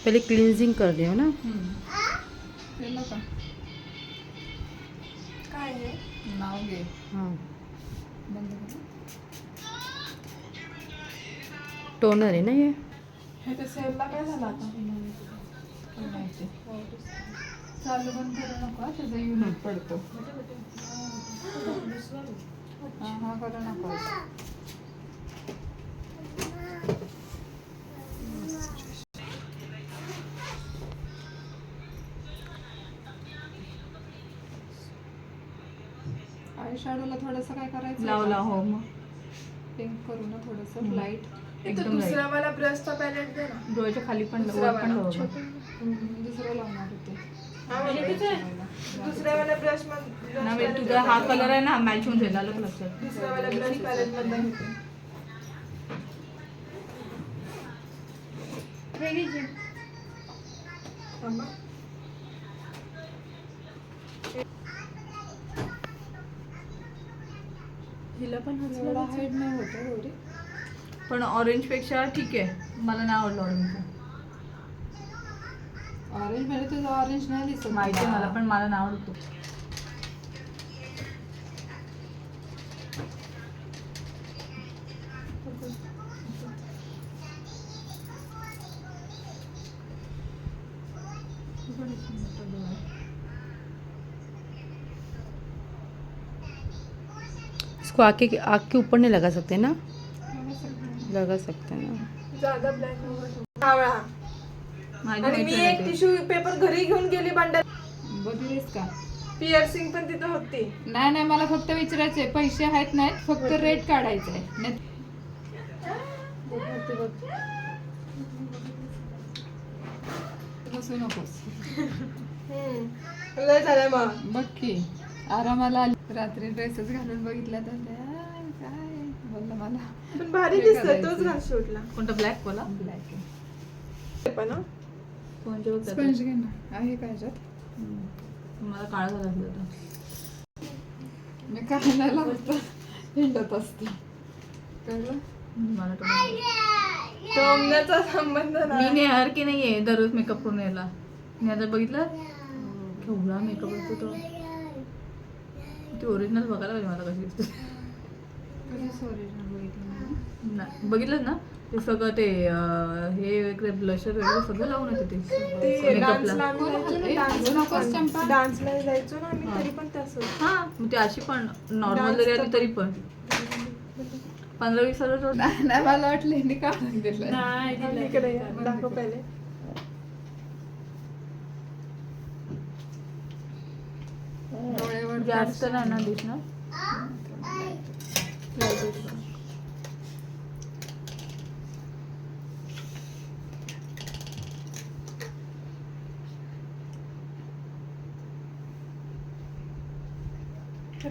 पहले क्लिन्झिंग कर लियो ना. केलं का? काय आहे? नाव घे. हां. बंद कर. टोनर आहे ना हे. हे तर सेलला काय झालं आता? काय माहिती. चालू बंद करू नका, त्याचा युनिट पडतो. हा करू नका. आय शॅडोला थोडंसं काय करायचं? लावला हो मग. पिंक करू ना थोडंसं लाईट. एकदम दुसरा वाला ब्रशचा पॅलेट दे ना. डोळ्याच्या खाली पण दुसरा वर पण वाला, लावा. छोटा. दुसरं लावणार होते. हा, दुसऱ्या वाला ब्रश ना तुझा हा कलर आहे ना मॅच होऊन जाईल. आलं लक्षात. दुसऱ्या वाला ब्रश पॅलेट मधला घेते. थांबा. हिला पण एवढा हाईट नाही होतं एवढी. पण ऑरेंज पेक्षा ठीक आहे. मला नाही आवडलं ऑरेंज. ऑरेंज मध्ये तुझं ऑरेंज नाही दिसत. माहिती आहे मला, पण मला नाही आवडतो. इसको आँख के ऊपर नहीं लगा सकते ना? लगा सकते ना. ज्यादा ब्लॅक नको. कावळा. आणि मी एक टिश्यू पेपर घरी घेऊन गेली बंडल. बघलीस का? पिअर्सिंग पण तिथं होती. नाही मला फक्त विचारायचंय, पैसे आहेत नाहीत, फक्त रेट काढायचंय. बसू नकोस. लय झालं मग. बघ की आरामाला आली. रात्री ड्रेसेस घालून बघितल्या तर काय बोललं मला. पण भारी हे दिसतोय तोच करायचं. घाल शूटला. कोणता ब्लॅक बोला? ब्लॅक आहे. पण हं. स्पंज घे ना. आहे का ह्याच्यात? मला काळा झाला होता. मी काय नाही लावत, हिंडत असते. कळलं? मला टोमण्याचा संबंध मी नाही. नेहार की नाहीये दररोज मेकअप करून यायला. मी आता बघितलं केवढा मेकअप असतो तो. ती ओरिजिनल बघायला पाहिजे मला कशी दिसते. कधीच ओरिजिनल बघितलं नाही बघितलं ना ते सगळं ते हे वगैरे ब्लशर वगैरे सगळं लावून येते ते मेकअपला. डान्सला आम्ही जायचो ना, नकोस चंपा. डान्सला जायचो ना आम्ही, तरी पण तसं. हा मग ती अशी पण नॉर्मल जरी आली तरी पण 15-20 हजार नाही मला वाटलं हिने काढून दिलं. नाही इकडे ये, दाखव पहिले. डोळ्यावर जास्त नाही ना दिसणार.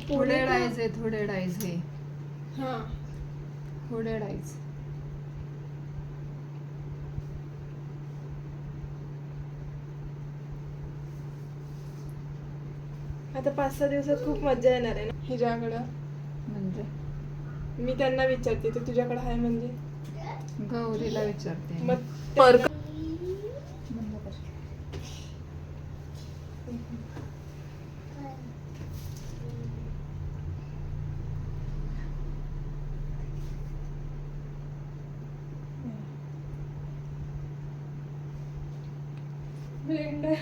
थोडे डायज आहे, थोडे डायज आहे, हा. थोडे डायज. आता 5-6 दिवसात खूप मजा येणार आहे ना हिच्याकडं. म्हणजे मी त्यांना विचारते ते तुझ्याकडे आहे म्हणजे. गौरीला विचारते. मग पर्क बंद कर. ब्लेंडर.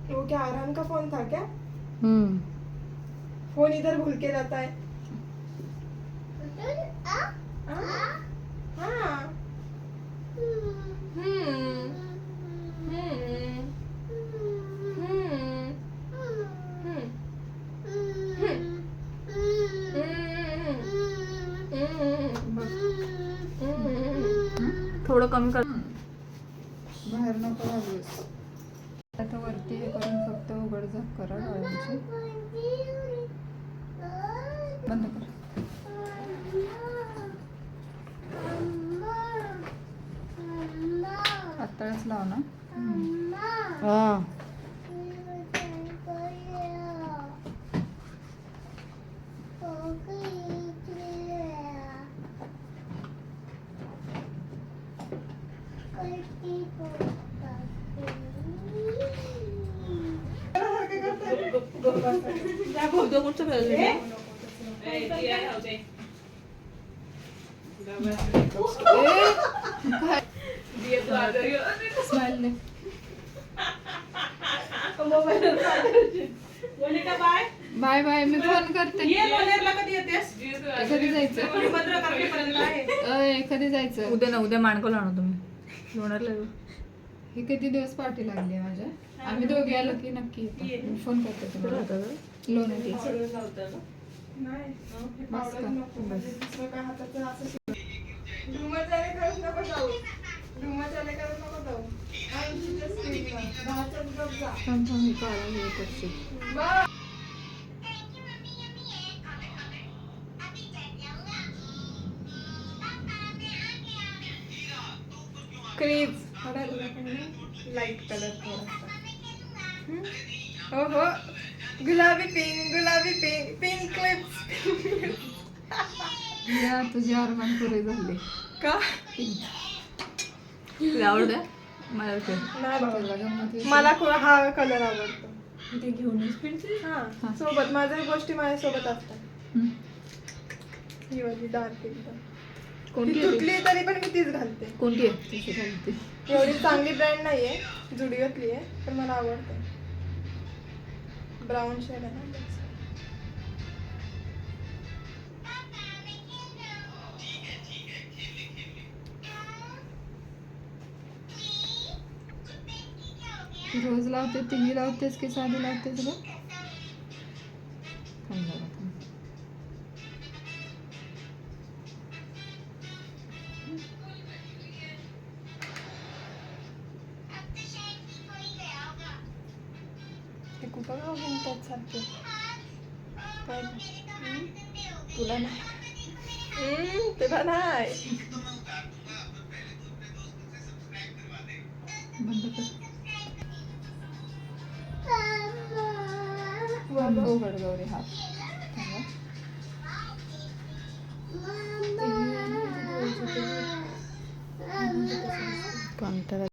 वो क्या आराम का फोन था क्या? फोन इधर भूल के जाता है. हाँ. थोडं कमी कर. बाहेर नको लागूस. आता वरती हे करून फक्त उघडझाप करा डोळ्यांची. बंद कर. आत्ताच लाव ना. हा स्माइल दे. Bye bye. मी फोन करते. कधी जायचं? कधी जायचं? उद्या ना उद्या माणकोल आणू तुम्ही लोणारला येऊ. हे किती दिवस पाठी लागली माझ्या. आम्ही दोघे आलो की नक्की येतो. मी फोन करते कुठं तुम्हाला. राहता गं? लोणावळा. बस का? थांब थांब. हे काढा हे करशील. क्रीज लाईट कलर थोडासा. हो हो. गुलाबी पिंक पिंक क्लिप्स. या तुझे अरमान पुरे झाले. का तुला आवडतं मला वाटतं. नाही बाबा. तुला गंमत येते? मला हा कलर आवडतो. ते घेऊनच फिरते. हा सोबत माझ्या गोष्टी माझ्यासोबत असतात. हम्म. ही वाली डार्क एकदम. कोणती ती आहे ती? तुटली तरी पण मी तीच घालते. कोणती आहे? तशी घालते. एवढी चांगली ब्रँड नाहीये, जुडिओतली आहे, पण मला आवडते. ब्राऊन शेड आहे ना. रोज लावते ती लावतेस की साधी लावतेस ग? थांब जरा थांब. ते कुठं गाव म्हणतात सारखे. काय तुला नाही. तुला नाही. बंद कर. उघड गौरी हात. थांबा. कांतारा